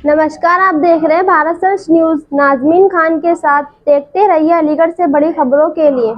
नमस्कार, आप देख रहे हैं भारत सर्च न्यूज। नाजमीन खान के साथ देखते रहिए अलीगढ़ से बड़ी खबरों के लिए।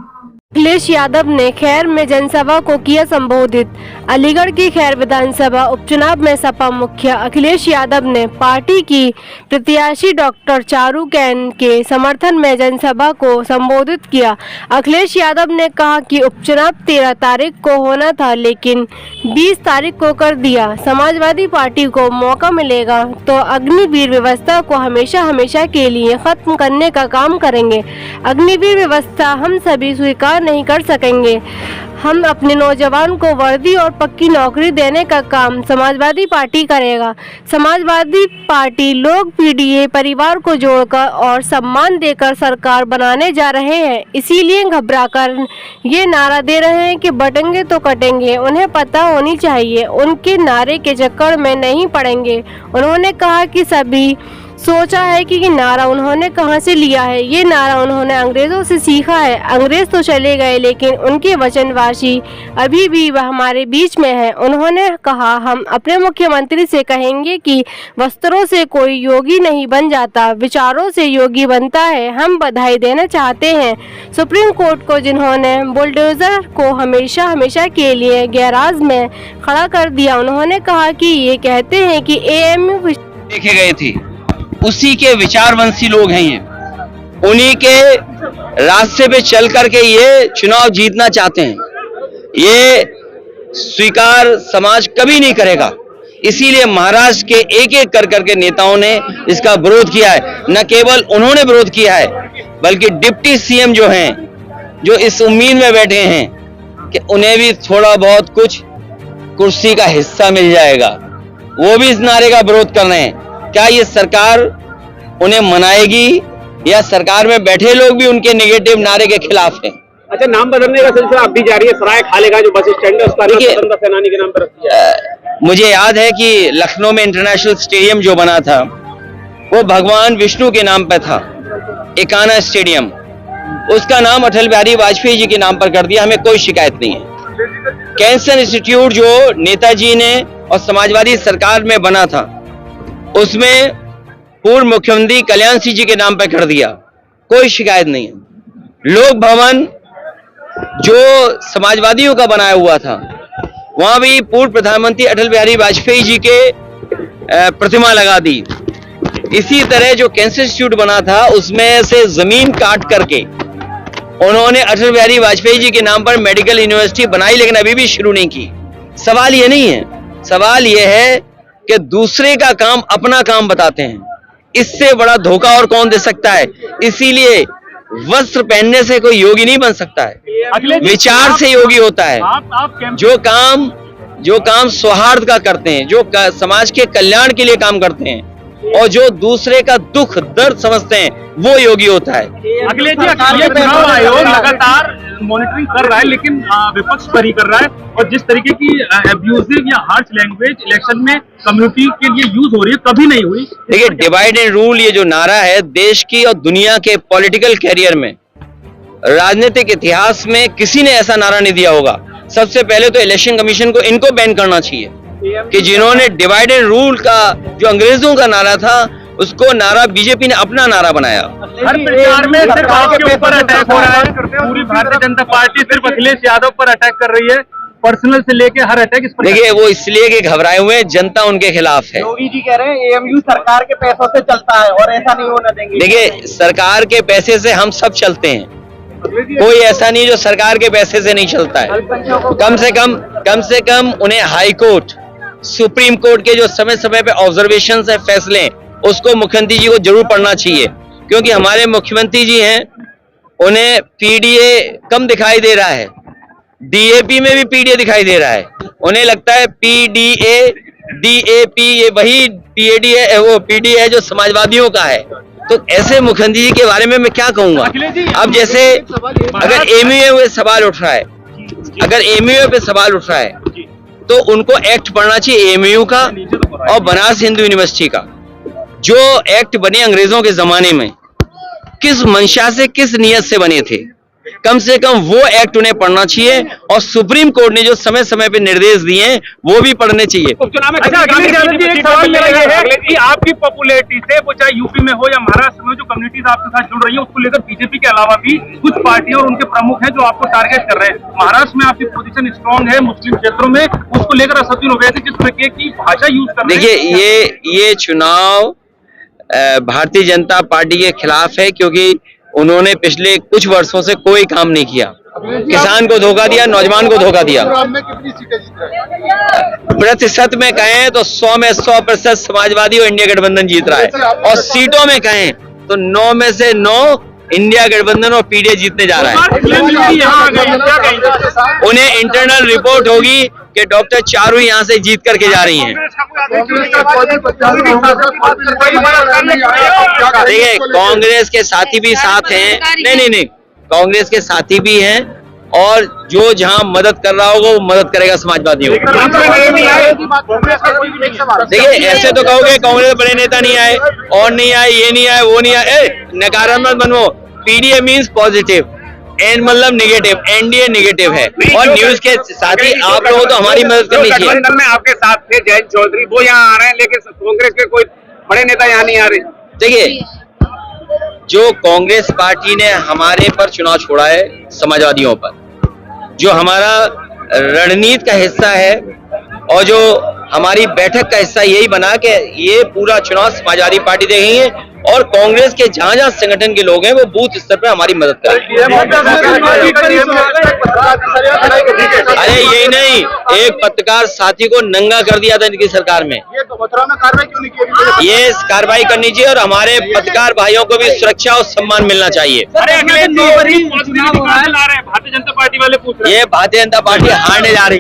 अखिलेश यादव ने खैर में जनसभा को किया संबोधित। अलीगढ़ की खैर विधानसभा उपचुनाव में सपा मुखिया अखिलेश यादव ने पार्टी की प्रत्याशी डॉक्टर चारू कैन के समर्थन में जनसभा को संबोधित किया। अखिलेश यादव ने कहा कि उपचुनाव 13 तारीख को होना था, लेकिन 20 तारीख को कर दिया। समाजवादी पार्टी को मौका मिलेगा तो अग्निवीर व्यवस्था को हमेशा हमेशा के लिए खत्म करने का काम करेंगे। अग्निवीर व्यवस्था हम सभी स्वीकार नहीं कर सकेंगे। हम अपने नौजवान को वर्दी और पक्की नौकरी देने का काम समाजवादी पार्टी करेगा। समाजवादी पार्टी लोग पीडीए परिवार को जोड़कर और सम्मान देकर सरकार बनाने जा रहे हैं, इसीलिए घबराकर ये नारा दे रहे हैं कि बटेंगे तो कटेंगे। उन्हें पता होनी चाहिए, उनके नारे के चक्कर में नहीं पड़ेंगे। उन्होंने कहा कि सभी सोचा है कि ये नारा उन्होंने कहां से लिया है। ये नारा उन्होंने अंग्रेजों से सीखा है। अंग्रेज तो चले गए, लेकिन उनके वचनवासी अभी भी वह हमारे बीच में है। उन्होंने कहा, हम अपने मुख्यमंत्री से कहेंगे कि वस्त्रों से कोई योगी नहीं बन जाता, विचारों से योगी बनता है। हम बधाई देना चाहते हैं सुप्रीम कोर्ट को, जिन्होंने बुलडोजर को हमेशा हमेशा के लिए गैराज में खड़ा कर दिया। उन्होंने कहा कि ये कहते हैं कि एएमयू देखे गए थे, उसी के विचारवंशी लोग हैं ये, उन्हीं के रास्ते पे चल करके ये चुनाव जीतना चाहते हैं। ये स्वीकार समाज कभी नहीं करेगा, इसीलिए महाराष्ट्र के एक एक कर करके नेताओं ने इसका विरोध किया है। न केवल उन्होंने विरोध किया है, बल्कि डिप्टी सीएम जो हैं, जो इस उम्मीद में बैठे हैं कि उन्हें भी थोड़ा बहुत कुछ कुर्सी का हिस्सा मिल जाएगा, वो भी इस नारे का विरोध कर रहे हैं। क्या ये सरकार उन्हें मनाएगी या सरकार में बैठे लोग भी उनके नेगेटिव नारे के खिलाफ हैं? अच्छा, नाम बदलने का सिलसिला अब भी जारी है। सराय खालेगा जो बस स्टैंड है उसका स्वतंत्रता सेनानी के नाम पर रख दिया। मुझे याद है कि लखनऊ में इंटरनेशनल स्टेडियम जो बना था वो भगवान विष्णु के नाम पर था, एकाना स्टेडियम, उसका नाम अटल बिहारी वाजपेयी जी के नाम पर कर दिया। हमें कोई शिकायत नहीं है। कैंसर इंस्टीट्यूट जो नेताजी ने और समाजवादी सरकार में बना था, उसमें पूर्व मुख्यमंत्री कल्याण सिंह जी के नाम पर कर दिया, कोई शिकायत नहीं है। लोक भवन जो समाजवादियों का बनाया हुआ था, वहां भी पूर्व प्रधानमंत्री अटल बिहारी वाजपेयी जी के प्रतिमा लगा दी। इसी तरह जो कैंसर इंस्टीट्यूट बना था, उसमें से जमीन काट करके उन्होंने अटल बिहारी वाजपेयी जी के नाम पर मेडिकल यूनिवर्सिटी बनाई, लेकिन अभी भी शुरू नहीं की। सवाल ये नहीं है, सवाल ये है कि दूसरे का काम अपना काम बताते हैं। इससे बड़ा धोखा और कौन दे सकता है? इसीलिए वस्त्र पहनने से कोई योगी नहीं बन सकता है, विचार से योगी होता है। जो काम सौहार्द का करते हैं, जो समाज के कल्याण के लिए काम करते हैं और जो दूसरे का दुख दर्द समझते हैं, वो योगी होता है। अखिलेश जी, चुनाव आयोग लगातार मॉनिटरिंग कर रहा है, लेकिन विपक्ष पर ही कर रहा है, और जिस तरीके की अब्यूजिव या हार्श लैंग्वेज इलेक्शन में कम्युनिटी के लिए यूज हो रही है, कभी नहीं हुई। देखिए, डिवाइड एंड रूल ये जो नारा है, देश की और दुनिया के पॉलिटिकल कैरियर में, राजनीतिक इतिहास में किसी ने ऐसा नारा नहीं दिया होगा। सबसे पहले तो इलेक्शन कमीशन को इनको बैन करना चाहिए कि जिन्होंने डिवाइड एंड रूल का जो अंग्रेजों का नारा था, उसको नारा बीजेपी ने अपना नारा बनाया। हर प्रचार में सिर्फ आपके ऊपर अटैक हो रहा है। पूरी भारतीय जनता पार्टी सिर्फ अखिलेश यादव पर अटैक कर रही है, पर्सनल से लेके हर अटैक इस पर। देखिए, वो इसलिए कि घबराए हुए हैं, जनता उनके खिलाफ है। योगी जी कह रहे हैं एएमयू सरकार के पैसों से चलता है और ऐसा नहीं होना देंगे। देखिए, सरकार के पैसे से हम सब चलते हैं, कोई ऐसा नहीं जो सरकार के पैसे से नहीं चलता है। कम से कम उन्हें हाई कोर्ट, सुप्रीम कोर्ट के जो समय समय पे ऑब्जर्वेशन है, फैसले, उसको मुख्यमंत्री जी को जरूर पढ़ना चाहिए, क्योंकि हमारे मुख्यमंत्री जी हैं, उन्हें पीडीए कम दिखाई दे रहा है, डीएपी में भी पीडीए दिखाई दे रहा है। उन्हें लगता है पीडीए डीएपी ये वही पीएडी है, वो पीडीए है जो समाजवादियों का है। तो ऐसे मुख्यमंत्री जी के बारे में मैं क्या कहूंगा? अब जैसे अगर एमयूए पे सवाल उठ रहा है, तो उनको एक्ट पढ़ना चाहिए एमयू का और बनारस हिंदू यूनिवर्सिटी का, जो एक्ट बने अंग्रेजों के जमाने में, किस मंशा से, किस नियत से बने थे। कम से कम वो एक्ट उन्हें पढ़ना चाहिए और सुप्रीम कोर्ट ने जो समय समय पे निर्देश दिए हैं वो भी पढ़ने चाहिए। उपचुनाव में अखिलेश यादव जी, एक सवाल मेरा ये है कि आपकी पॉपुलैरिटी से वो चाहे यूपी में हो या महाराष्ट्र में जो कम्युनिटीज आपके साथ जुड़ रही है उसको लेकर बीजेपी के अलावा भी कुछ पार्टियां और उनके प्रमुख हैं जो आपको टारगेट कर रहे हैं। महाराष्ट्र में आपकी पोजीशन स्ट्रांग है, मुस्लिम क्षेत्रों में उसको लेकर असदुद्दीन ओवैसी जिस तरीके की भाषा यूज कर रहे हैं। देखिए ये चुनाव भारतीय जनता पार्टी के खिलाफ है, क्योंकि उन्होंने पिछले कुछ वर्षों से कोई काम नहीं किया, किसान को धोखा दिया, नौजवान को धोखा दिया। कितनी सीटें जीत रहे हैं? प्रतिशत में कहें तो 100 में 100% समाजवादी और इंडिया गठबंधन जीत रहा है, और सीटों में कहें तो 9 में से 9 इंडिया गठबंधन और पीडीए जीतने जा रहा है। उन्हें इंटरनल रिपोर्ट होगी कि डॉक्टर चारू यहाँ से जीत करके जा रही हैं। देखिए कांग्रेस के साथी भी साथ हैं, नहीं, कांग्रेस के साथी भी हैं, और जो जहां मदद कर रहा होगा वो मदद करेगा समाजवादियों को। देखिए ऐसे तो कहोगे कांग्रेस बड़े नेता नहीं आए, और नहीं आए, ये नहीं आए, वो नहीं आए, नकारात्मक बनो। पीडीए मीन्स पॉजिटिव, एन मतलब नेगेटिव, एनडीए नेगेटिव है, और न्यूज के साथ ही आप लोगों तो हमारी मदद करनी चाहिए। गठबंधन में आपके साथ थे जयंत चौधरी, वो यहाँ आ रहे हैं, लेकिन कांग्रेस के कोई बड़े नेता यहाँ नहीं आ रहे। देखिए जो कांग्रेस पार्टी ने हमारे पर चुनाव छोड़ा है, समाजवादियों पर, जो हमारा रणनीति का हिस्सा है और जो हमारी बैठक का हिस्सा यही बना कि ये पूरा चुनाव समाजवादी पार्टी देखेंगे, और कांग्रेस के जहां जहां संगठन के लोग हैं वो बूथ स्तर पर हमारी मदद करेंगे। अरे यही नहीं, एक पत्रकार साथी को नंगा कर दिया था इनकी सरकार में, ये तो मथुरा में कार्रवाई क्यों नहीं की? ये कार्रवाई करनी चाहिए, और हमारे पत्रकार भाइयों को भी सुरक्षा और सम्मान मिलना चाहिए। अरे अखिलेश जी, भारतीय जनता पार्टी वाले पूछ रहे हैं। ये भारतीय जनता पार्टी हारने जा रही है।